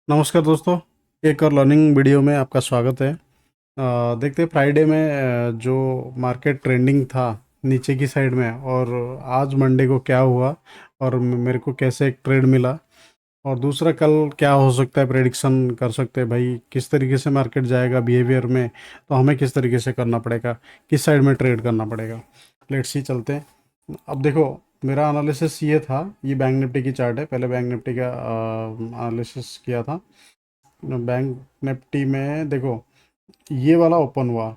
नमस्कार दोस्तों। एक और लर्निंग वीडियो में आपका स्वागत है। देखते हैं फ्राइडे में जो मार्केट ट्रेंडिंग था नीचे की साइड में, और आज मंडे को क्या हुआ और मेरे को कैसे एक ट्रेड मिला, और दूसरा कल क्या हो सकता है, प्रेडिक्शन कर सकते हैं भाई किस तरीके से मार्केट जाएगा बिहेवियर में, तो हमें किस तरीके से करना पड़ेगा, किस साइड में ट्रेड करना पड़ेगा। लेट्स सी, चलते हैं। अब देखो, मेरा एनालिसिस ये था, ये बैंक निफ्टी की चार्ट है। पहले बैंक निफ्टी का एनालिसिस किया था। बैंक निफ्टी में देखो, ये वाला ओपन हुआ,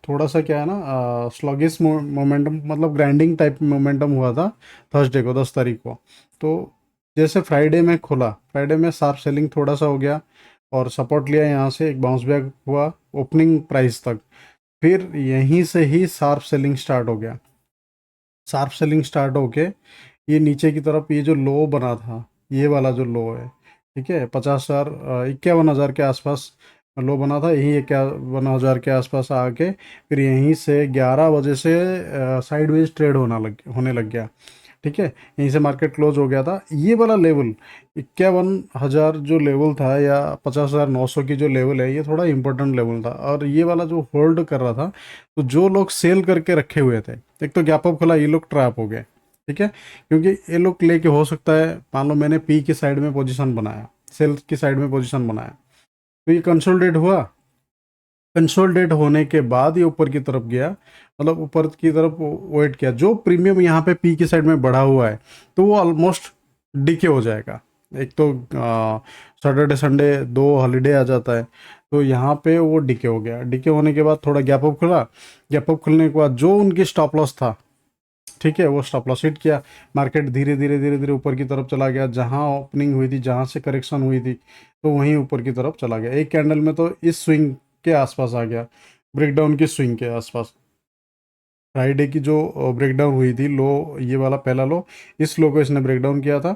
थोड़ा सा क्या है ना, स्लगिस मोमेंटम, मतलब ग्राइंडिंग टाइप मोमेंटम हुआ था थर्सडे को, 10 तारीख को। तो जैसे फ्राइडे में खुला, फ्राइडे में शार्प सेलिंग थोड़ा सा हो गया और सपोर्ट लिया, यहाँ से एक बाउंस बैक हुआ ओपनिंग प्राइस तक। फिर यहीं से ही शार्प सेलिंग स्टार्ट हो गया। शार्प सेलिंग स्टार्ट होके ये नीचे की तरफ, ये जो लो बना था, ये वाला जो लो है, ठीक है, 50,000 51,000 के आसपास लो बना था, यही 51,000 के आसपास आके फिर यहीं से 11 बजे से साइडवेज ट्रेड होने लग गया। ठीक है, यहीं से मार्केट क्लोज हो गया था। ये वाला लेवल 51,000 जो लेवल था, या 50,900 की जो लेवल है, ये थोड़ा इंपॉर्टेंट लेवल था। और ये वाला जो होल्ड कर रहा था, तो जो लोग सेल करके रखे हुए थे, एक तो गैप अप खुला, ये लोग ट्रैप हो गए। ठीक है, क्योंकि ये लोग लेके, हो सकता है मान लो मैंने पी की साइड में पोजीशन बनाया, सेल की साइड में पोजीशन बनाया, तो ये कंसोलिडेट हुआ। कंसोलिडेट होने के बाद ये ऊपर की तरफ गया, मतलब ऊपर की तरफ वेट किया। जो प्रीमियम यहाँ पे पी की साइड में बढ़ा हुआ है, तो वो ऑलमोस्ट डिके हो जाएगा। एक तो सैटरडे संडे दो हॉलीडे आ जाता है, तो यहाँ पे वो डिके हो गया। डिके होने के बाद थोड़ा गैप अप खुला। गैप अप खुलने के बाद जो उनकी स्टॉप लॉस था, ठीक है, वो स्टॉप लॉस हिट किया। मार्केट धीरे धीरे धीरे धीरे ऊपर की तरफ चला गया। जहां ओपनिंग हुई थी, जहां से करेक्शन हुई थी, तो वहीं ऊपर की तरफ चला गया। एक कैंडल में तो इस स्विंग के आसपास आ गया, ब्रेकडाउन की स्विंग के आसपास। फ्राइडे की जो ब्रेकडाउन हुई थी, लो, ये वाला पहला लो, इस लो को इसने ब्रेकडाउन किया था।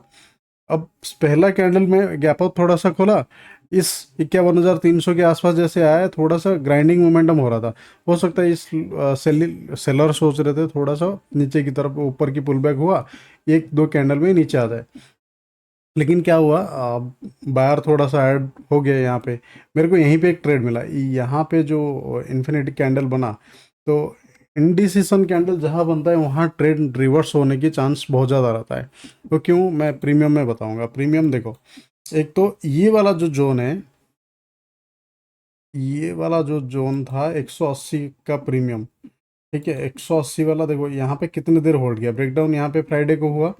अब पहला कैंडल में गैप अप थोड़ा सा खोला, इस 51,300 के आसपास जैसे आया, थोड़ा सा ग्राइंडिंग मोमेंटम हो रहा था। हो सकता है इस सेलर सोच रहे थे थोड़ा सा नीचे की तरफ, ऊपर की पुल बैक हुआ, एक दो कैंडल में ही नीचे आ जाए। लेकिन क्या हुआ, बायर थोड़ा सा ऐड हो गया यहाँ पे। मेरे को यहीं पे एक ट्रेड मिला, यहाँ पे जो इन्फिनिटी कैंडल बना, तो इंडिसिशन कैंडल जहाँ बनता है वहाँ ट्रेड रिवर्स होने की चांस बहुत ज़्यादा रहता है। तो क्यों, मैं प्रीमियम में बताऊंगा। प्रीमियम देखो, एक तो ये वाला जो जोन है, ये वाला जो जोन था 180 का प्रीमियम, ठीक है, 180 वाला देखो यहाँ पे कितनी देर होल्ड किया। ब्रेकडाउन यहाँ पे फ्राइडे को हुआ,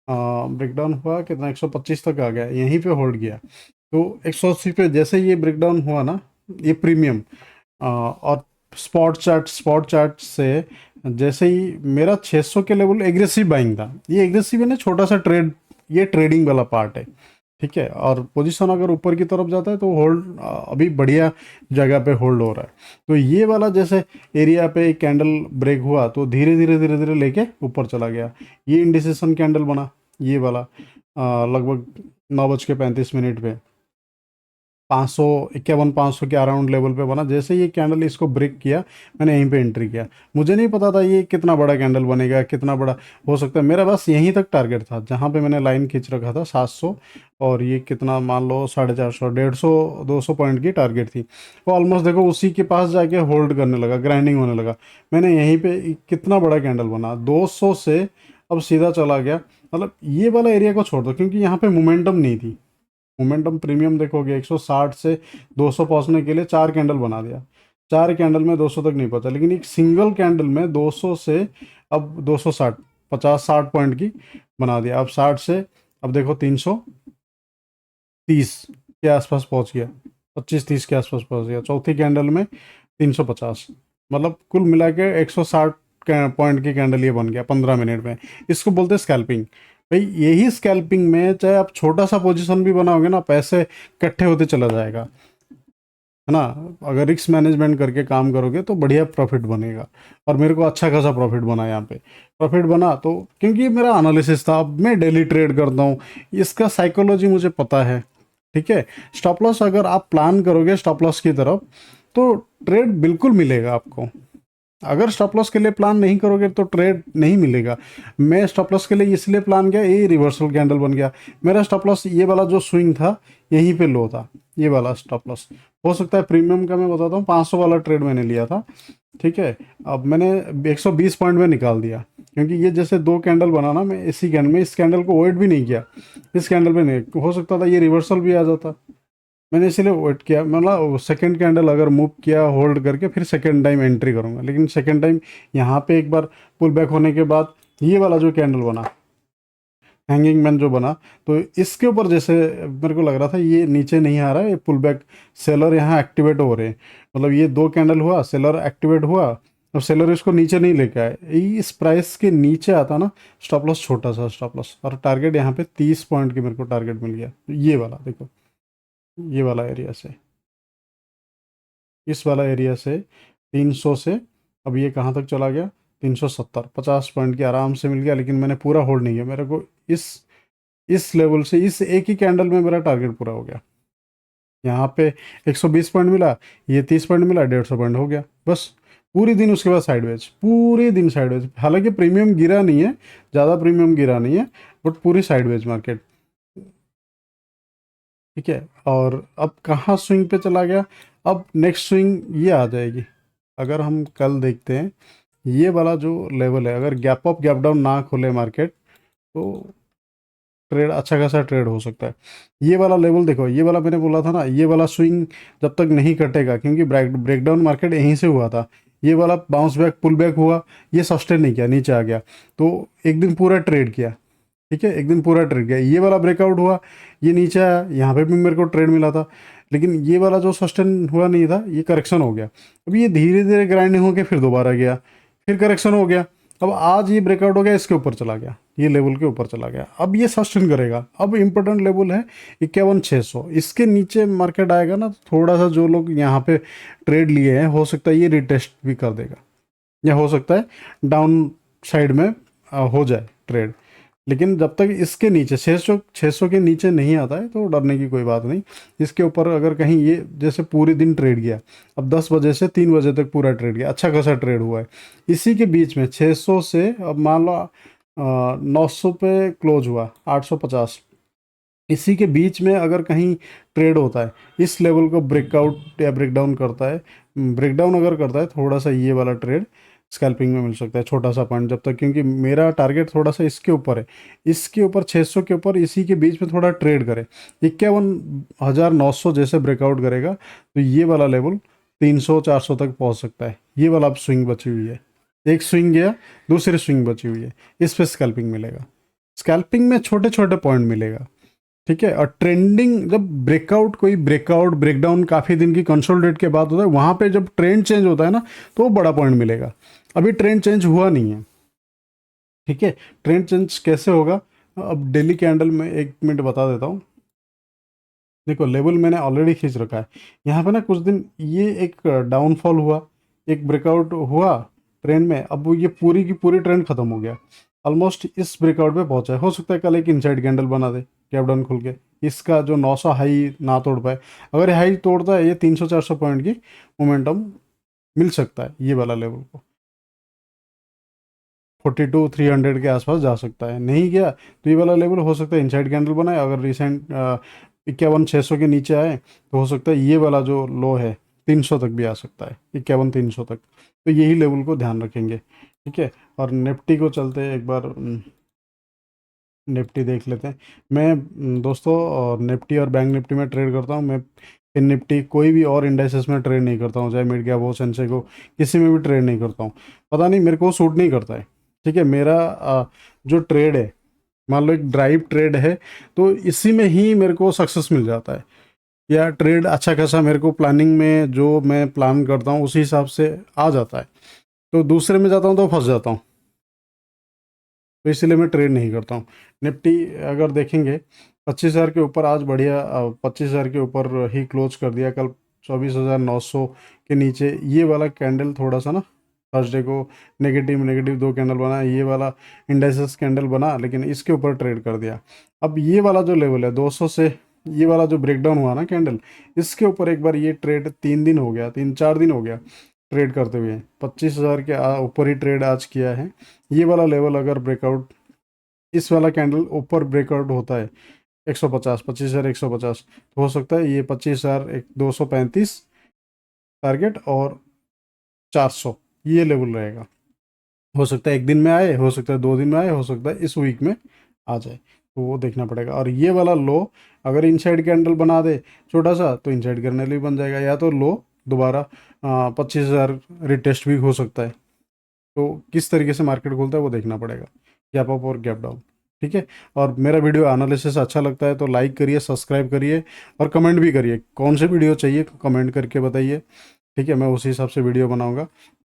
ब्रेकडाउन हुआ कितना, 125 तक आ गया, यहीं पे होल्ड किया। तो 180 पे जैसे ये ब्रेकडाउन हुआ ना, ये प्रीमियम, और स्पॉट चार्ट से जैसे ही मेरा 600 के लेवल एग्रेसिव बाइंग था, ये एग्रेसिव है ना, छोटा सा ट्रेड, ये ट्रेडिंग वाला पार्ट है। ठीक है, और पोजीशन अगर ऊपर की तरफ जाता है तो होल्ड अभी बढ़िया जगह पे होल्ड हो रहा है। तो ये वाला जैसे एरिया पे एक कैंडल ब्रेक हुआ, तो धीरे धीरे धीरे धीरे लेके ऊपर चला गया। ये इंडिसेशन कैंडल बना, ये वाला लगभग 9:35 पे 500, 51,500 के अराउंड लेवल पे बना। जैसे ये कैंडल इसको ब्रेक किया, मैंने यहीं पे एंट्री किया। मुझे नहीं पता था ये कितना बड़ा कैंडल बनेगा, कितना बड़ा हो सकता है। मेरा बस यहीं तक टारगेट था, जहाँ पे मैंने लाइन खींच रखा था 700, और ये कितना मान लो 450, 150, 200 पॉइंट की टारगेट थी। वो ऑलमोस्ट देखो उसी के पास जाके होल्ड करने लगा, ग्राइंडिंग होने लगा। मैंने यहीं पे कितना बड़ा कैंडल बना, 200 से अब सीधा चला गया। मतलब ये वाला एरिया को छोड़ दो, क्योंकि यहाँ पे मोमेंटम नहीं थी। मोमेंटम प्रीमियम देखोगे 160 से 200 पहुंचने के लिए 4 कैंडल बना दिया। 4 कैंडल में 200 तक नहीं पहुंचा, लेकिन एक सिंगल कैंडल में 200 से अब 260, 50-60 पॉइंट की बना दिया। अब 60 से अब देखो 330 के आसपास पहुंच गया, 25-30 के आसपास पहुंच गया चौथी कैंडल में, 350। मतलब कुल मिला के 160 पॉइंट की कैंडल ये बन गया 15 मिनट में। इसको बोलते हैं स्कैल्पिंग। भाई यही स्कैल्पिंग में चाहे आप छोटा सा पोजीशन भी बनाओगे ना, पैसे इकट्ठे होते चला जाएगा, है ना। अगर रिस्क मैनेजमेंट करके काम करोगे तो बढ़िया प्रॉफिट बनेगा। और मेरे को अच्छा खासा प्रॉफिट बना यहाँ पे। प्रॉफिट बना तो क्योंकि ये मेरा एनालिसिस था। अब मैं डेली ट्रेड करता हूँ, इसका साइकोलॉजी मुझे पता है। ठीक है, स्टॉप लॉस अगर आप प्लान करोगे स्टॉप लॉस की तरफ, तो ट्रेड बिल्कुल मिलेगा आपको। अगर स्टॉप लॉस के लिए प्लान नहीं करोगे तो ट्रेड नहीं मिलेगा। मैं स्टॉप लॉस के लिए इसलिए प्लान किया, ये रिवर्सल कैंडल बन गया। मेरा स्टॉप लॉस ये वाला जो स्विंग था यहीं पे लो था, ये वाला स्टॉप लॉस। हो सकता है प्रीमियम का मैं बताता हूँ, 500 वाला ट्रेड मैंने लिया था, ठीक है। अब मैंने 120 पॉइंट में निकाल दिया, क्योंकि ये जैसे दो कैंडल बना ना, मैं इसी कैंडल में इस कैंडल को वेट भी नहीं किया, इस कैंडल पे नहीं, हो सकता था ये रिवर्सल भी आ जाता। मैंने इसीलिए वेट किया, मतलब सेकंड कैंडल अगर मूव किया होल्ड करके फिर सेकंड टाइम एंट्री करूंगा। लेकिन सेकंड टाइम यहाँ पे एक बार पुल बैक होने के बाद ये वाला जो कैंडल बना, हैंगिंग मैन जो बना, तो इसके ऊपर जैसे मेरे को लग रहा था ये नीचे नहीं आ रहा है, ये पुल बैक सेलर यहाँ एक्टिवेट हो रहे हैं। मतलब ये दो कैंडल हुआ, सेलर एक्टिवेट हुआ, और सेलर इसको नीचे नहीं लेके आए, इस प्राइस के नीचे आता ना स्टॉप लॉस, छोटा सा स्टॉप लॉस, और टारगेट यहाँ पे 30 पॉइंट की मेरे को टारगेट मिल गया। ये वाला देखो, ये वाला एरिया से, इस वाला एरिया से 300 से अब ये कहाँ तक चला गया, 370, 50 पॉइंट की आराम से मिल गया। लेकिन मैंने पूरा होल्ड नहीं किया, मेरे को इस लेवल से इस एक ही कैंडल में मेरा टारगेट पूरा हो गया। यहाँ पे 120 पॉइंट मिला, ये 30 पॉइंट मिला, 150 पॉइंट हो गया बस। पूरी दिन उसके बाद साइडवेज, पूरे दिन साइडवेज। हालांकि प्रीमियम गिरा नहीं है, ज़्यादा प्रीमियम गिरा नहीं है, बट पूरी साइडवेज मार्केट, ठीक है। और अब कहाँ स्विंग पे चला गया, अब नेक्स्ट स्विंग ये आ जाएगी। अगर हम कल देखते हैं ये वाला जो लेवल है, अगर गैप अप गैप डाउन ना खोले मार्केट तो ट्रेड अच्छा खासा ट्रेड हो सकता है। ये वाला लेवल देखो, ये वाला मैंने बोला था ना, ये वाला स्विंग जब तक नहीं कटेगा, क्योंकि ब्रेकडाउन मार्केट यहीं से हुआ था, ये वाला बाउंस बैक पुल बैक हुआ, ये सस्टेन नहीं किया, नीचे आ गया, तो एक दिन पूरा ट्रेड किया, ठीक है, एक दिन पूरा ट्रेड किया। ये वाला ब्रेकआउट हुआ, ये नीचे आया, यहाँ पे भी मेरे को ट्रेड मिला था, लेकिन ये वाला जो सस्टेन हुआ नहीं था, ये करेक्शन हो गया। अब ये धीरे धीरे ग्राइंडिंग होकर फिर दोबारा गया, फिर करेक्शन हो गया। अब आज ये ब्रेकआउट हो गया, इसके ऊपर चला गया, ये लेवल के ऊपर चला गया, अब ये सस्टेन करेगा। अब इंपॉर्टेंट लेवल है 51,600, इसके नीचे मार्केट आएगा ना, तो थोड़ा सा जो लोग यहाँ पे ट्रेड लिए हैं, हो सकता है ये रिटेस्ट भी कर देगा, या हो सकता है डाउन साइड में हो जाए ट्रेड। लेकिन जब तक इसके नीचे 600 के नीचे नहीं आता है तो डरने की कोई बात नहीं। इसके ऊपर अगर कहीं ये जैसे पूरे दिन ट्रेड गया, अब 10 बजे से 3 बजे तक पूरा ट्रेड गया, अच्छा खासा ट्रेड हुआ है। इसी के बीच में 600 से अब मान लो 900 पे क्लोज हुआ, 850, इसी के बीच में अगर कहीं ट्रेड होता है, इस लेवल को ब्रेकआउट या ब्रेकडाउन करता है, ब्रेकडाउन अगर करता है थोड़ा सा, ये वाला ट्रेड स्कैल्पिंग में मिल सकता है, छोटा सा पॉइंट। जब तक, क्योंकि मेरा टारगेट थोड़ा सा इसके ऊपर है, इसके ऊपर 600 के ऊपर, इसी के बीच में थोड़ा ट्रेड करे, 51,900 जैसे ब्रेकआउट करेगा तो ये वाला लेवल 300-400 तक पहुंच सकता है। ये वाला अब स्विंग बची हुई है, एक स्विंग गया, दूसरी स्विंग बची हुई है, इस पे स्कैल्पिंग मिलेगा। स्कैल्पिंग में छोटे छोटे पॉइंट मिलेगा, ठीक है। और ट्रेंडिंग जब ब्रेकआउट, कोई ब्रेकआउट ब्रेकडाउन काफ़ी दिन की कंसोलिडेट के बाद होता है, वहाँ पे जब ट्रेंड चेंज होता है ना, तो वो बड़ा पॉइंट मिलेगा। अभी ट्रेंड चेंज हुआ नहीं है, ठीक है। ट्रेंड चेंज कैसे होगा, अब डेली कैंडल में 1 मिनट बता देता हूँ। देखो लेवल मैंने ऑलरेडी खींच रखा है, यहाँ पे ना कुछ दिन ये एक डाउनफॉल हुआ, एक ब्रेकआउट हुआ ट्रेंड में, अब वो ये पूरी की पूरी ट्रेंड खत्म हो गया, ऑलमोस्ट इस ब्रेकआउट पे पहुंचा है। हो सकता है कल एक इनसाइड कैंडल बना दे गैप डाउन खुल के, इसका जो 900 हाई ना तोड़ पाए। अगर ये हाई तोड़ता है, ये 300-400 पॉइंट की मोमेंटम मिल सकता है, ये वाला लेवल को 42,300 के आसपास जा सकता है। नहीं गया तो ये वाला लेवल हो सकता है इनसाइड कैंडल बनाए। अगर रिसेंट 51,600 के नीचे आए तो हो सकता है ये वाला जो लो है 300 तक भी आ सकता है, 51,300 तक। तो यही लेवल को ध्यान रखेंगे, ठीक है। और निफ्टी को चलते हैं एक बार, निफ्टी देख लेते हैं। मैं दोस्तों, और निफ्टी और बैंक निफ्टी में ट्रेड करता हूँ मैं, फिन निफ्टी कोई भी और इंडाइसेस में ट्रेड नहीं करता हूँ, चाहे मिड कैप हो, सेंसेक्स हो, किसी में भी ट्रेड नहीं करता हूँ। पता नहीं मेरे को सूट नहीं करता है, ठीक है। मेरा जो ट्रेड है, मान लो एक ड्राइव ट्रेड है, तो इसी में ही मेरे को सक्सेस मिल जाता है, या ट्रेड अच्छा खासा मेरे को प्लानिंग में जो मैं प्लान करता हूँ उसी हिसाब से आ जाता है। तो दूसरे में जाता हूँ तो फंस जाता हूँ, तो इसलिए मैं ट्रेड नहीं करता हूँ। निफ्टी अगर देखेंगे 25,000 के ऊपर आज बढ़िया, 25,000 के ऊपर ही क्लोज कर दिया। कल 24,900 के नीचे ये वाला कैंडल थोड़ा सा ना, थर्सडे को नेगेटिव नेगेटिव दो कैंडल बना, ये वाला इंडाइसेस कैंडल बना, लेकिन इसके ऊपर ट्रेड कर दिया। अब ये वाला जो लेवल है 200 से, ये वाला जो ब्रेकडाउन हुआ ना कैंडल, इसके ऊपर एक बार ये ट्रेड 3 दिन हो गया, 3-4 दिन हो गया, ट्रेड करते हुए 25,000 के ऊपर ही ट्रेड आज किया है। ये वाला लेवल अगर ब्रेकआउट, इस वाला कैंडल ऊपर ब्रेकआउट होता है 150, 25,150, तो हो सकता है ये 25,235 टारगेट और 400 ये लेवल रहेगा। हो सकता है एक दिन में आए, हो सकता है 2 दिन में आए, हो सकता है इस वीक में आ जाए, तो वो देखना पड़ेगा। और ये वाला लो अगर इनसाइड कैंडल बना दे छोटा सा, तो इनसाइड कैंडल भी बन जाएगा, या तो लो दोबारा 25,000 रिटेस्ट भी हो सकता है। तो किस तरीके से मार्केट खुलता है वो देखना पड़ेगा, गैप अप और गैप डाउन। ठीक है। और मेरा वीडियो एनालिसिस अच्छा लगता है तो लाइक करिए, सब्सक्राइब करिए और कमेंट भी करिए, कौन से वीडियो चाहिए कमेंट करके बताइए। ठीक है, मैं उसी हिसाब से वीडियो बनाऊंगा।